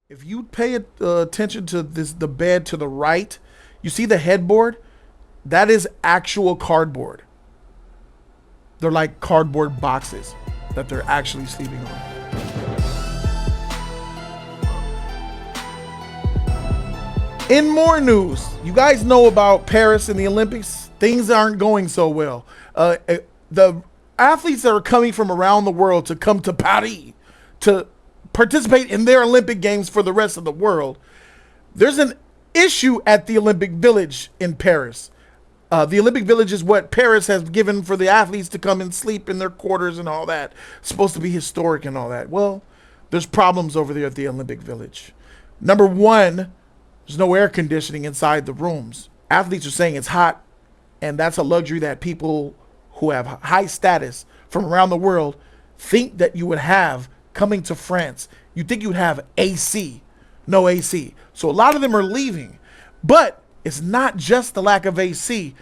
If you pay attention to the bed to the right, you see the headboard? That is actual cardboard. They're like cardboard boxes that they're actually sleeping on. In more news, you guys know about Paris and the Olympics. Things aren't going so well. The athletes that are coming from around the world to come to Paris to participate in their Olympic Games for the rest of the world, there's an issue at the Olympic Village in Paris. The Olympic Village is what Paris has given for the athletes to come and sleep in their quarters and all that. It's supposed to be historic and all that. Well, there's problems over there at the Olympic Village. Number one, there's no air conditioning inside the rooms. Athletes are saying it's hot, and that's a luxury that people who have high status from around the world think that you would have coming to France. You think you'd have AC. No AC. So a lot of them are leaving. But it's not just the lack of AC.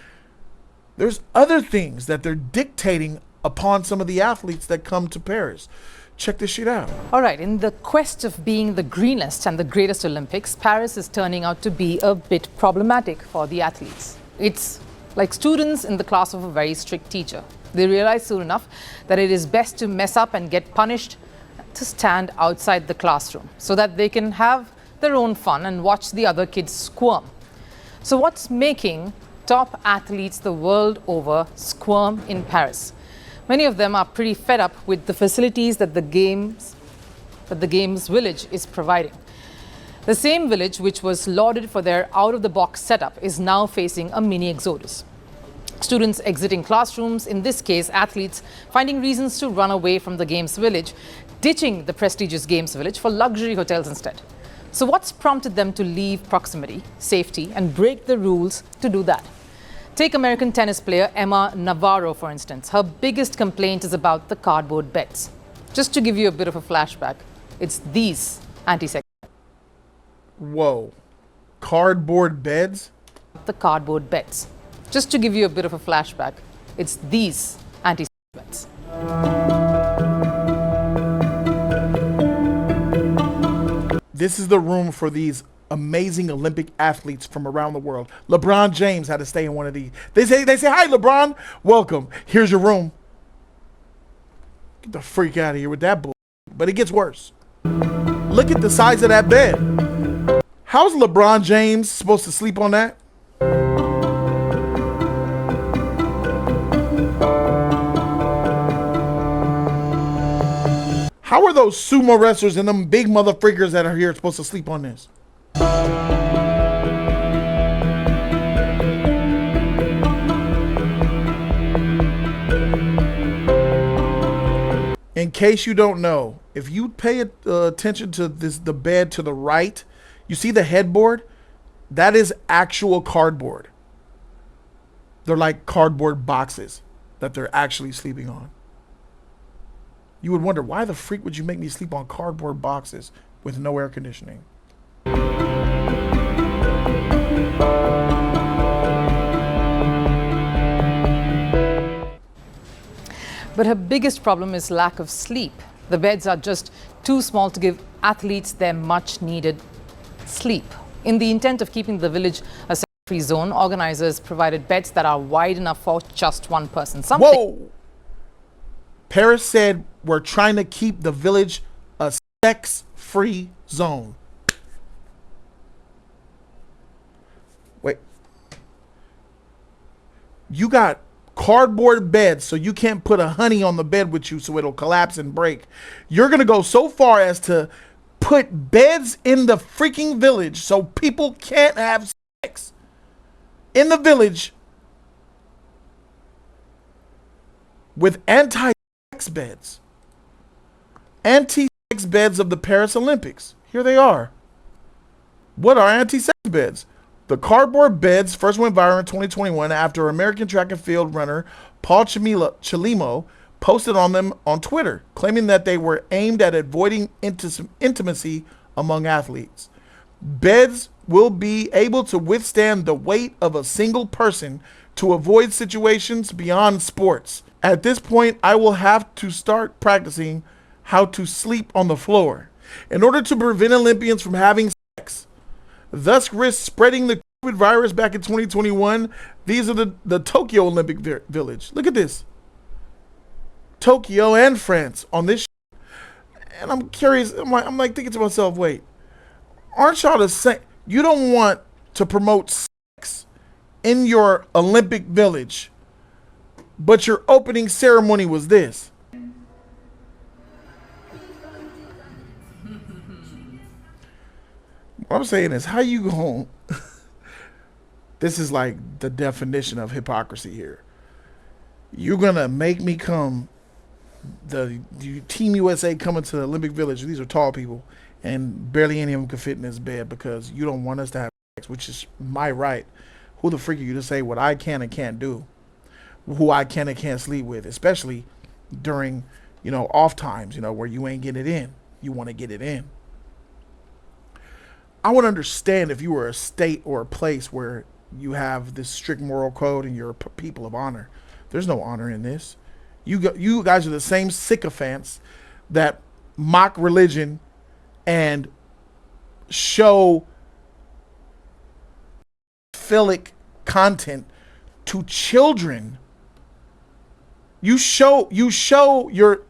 There's other things that they're dictating upon some of the athletes that come to Paris. Check this shit out. All right, in the quest of being the greenest and the greatest Olympics, Paris is turning out to be a bit problematic for the athletes. It's like students in the class of a very strict teacher. They realize soon enough that it is best to mess up and get punished to stand outside the classroom so that they can have their own fun and watch the other kids squirm. So what's making top athletes the world over squirm in Paris? Many of them are pretty fed up with the facilities that the Games Village is providing. The same village which was lauded for their out-of-the-box setup is now facing a mini exodus. Students exiting classrooms, in this case athletes, finding reasons to run away from the Games Village, ditching the prestigious Games Village for luxury hotels instead. So what's prompted them to leave proximity, safety, and break the rules to do that? Take American tennis player Emma Navarro, for instance. Her biggest complaint is about the cardboard beds. Just to give you a bit of a flashback, it's these anti-sex. Whoa. Cardboard beds? The cardboard beds. Just to give you a bit of a flashback, it's these anti-sex beds. This is the room for these amazing Olympic athletes from around the world. Lebron James had to stay in one of these. They say, hi, LeBron. Welcome. Here's your room. Get the freak out of here with that bull. But it gets worse. Look at the size of that bed. How's LeBron James supposed to sleep on that? How are those sumo wrestlers and them big motherfreakers that are here supposed to sleep on this? In case you don't know, if you pay attention to the bed to the right, you see the headboard? That is actual cardboard. They're like cardboard boxes that they're actually sleeping on. You would wonder, why the freak would you make me sleep on cardboard boxes with no air conditioning? But her biggest problem is lack of sleep. The beds are just too small to give athletes their much needed sleep. In the intent of keeping the village a free zone, organizers provided beds that are wide enough for just one person. Whoa! Paris said we're trying to keep the village a sex-free zone. Wait. You got cardboard beds, so you can't put a honey on the bed with you so it'll collapse and break. You're going to go so far as to put beds in the freaking village so people can't have sex in the village with anti-sex beds. Anti-sex beds of the Paris Olympics. Here they are. What are anti-sex beds? The cardboard beds first went viral in 2021 after American track and field runner Paul Chelimo posted on them on Twitter, claiming that they were aimed at avoiding intimacy among athletes. Beds will be able to withstand the weight of a single person to avoid situations beyond sports. At this point, I will have to start practicing how to sleep on the floor. in order to prevent Olympians from having sex, thus risk spreading the COVID virus back in 2021. These are the Tokyo Olympic Village. Look at this. Tokyo and France on this shit. And I'm curious, I'm like thinking to myself, wait, aren't y'all the same? You don't want to promote sex in your Olympic village, but your opening ceremony was this. What I'm saying is, how you going? This is like the definition of hypocrisy here. You're gonna make me come, the Team USA coming to the Olympic Village. These are tall people, and barely any of them could fit in this bed because you don't want us to have sex, which is my right. Who the freak are you to say what I can and can't do? Who I can and can't sleep with, especially during, off times, where you ain't getting it in. You want to get it in. I would understand if you were a state or a place where you have this strict moral code and you're a people of honor. There's no honor in this. You guys are the same sycophants that mock religion and show philic content to children. You show your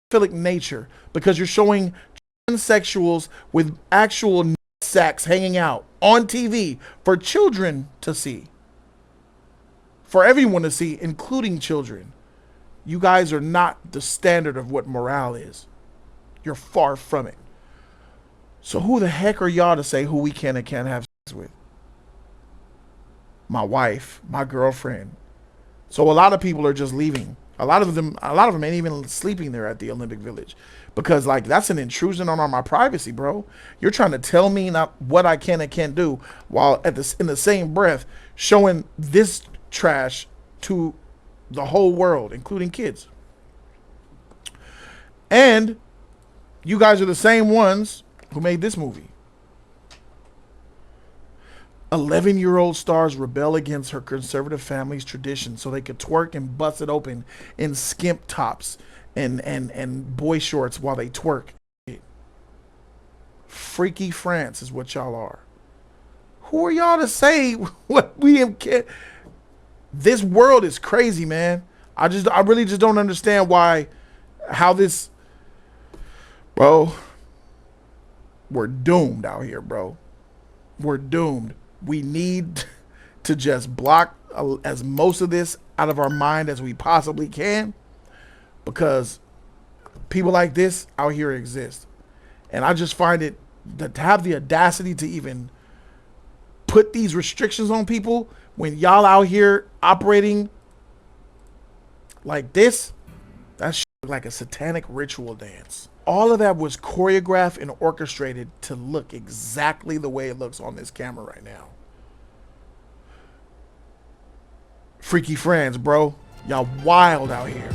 philic nature because you're showing transsexuals with actual sacks hanging out on TV for children to see, for everyone to see, including children. You guys are not the standard of what morale is. You're far from it. So who the heck are y'all to say who we can and can't have sex with? My wife, my girlfriend. So a lot of people are just leaving. A lot of them ain't even sleeping there at the Olympic Village because that's an intrusion on my privacy, bro. You're trying to tell me not what I can and can't do while in the same breath showing this trash to the whole world, including kids. And you guys are the same ones who made this movie. 11-year-old stars rebel against her conservative family's tradition so they could twerk and bust it open in skimp tops and boy shorts while they twerk. Freaky France is what y'all are. Who are y'all to say what we can't? This world is crazy, man. I really just don't understand how this, bro. We're doomed out here, bro. We're doomed. We need to just block as most of this out of our mind as we possibly can, because people like this out here exist. And I just find it to have the audacity to even put these restrictions on people when y'all out here operating like this. That's like a satanic ritual dance. All of that was choreographed and orchestrated to look exactly the way it looks on this camera right now. Freaky friends, bro. Y'all wild out here.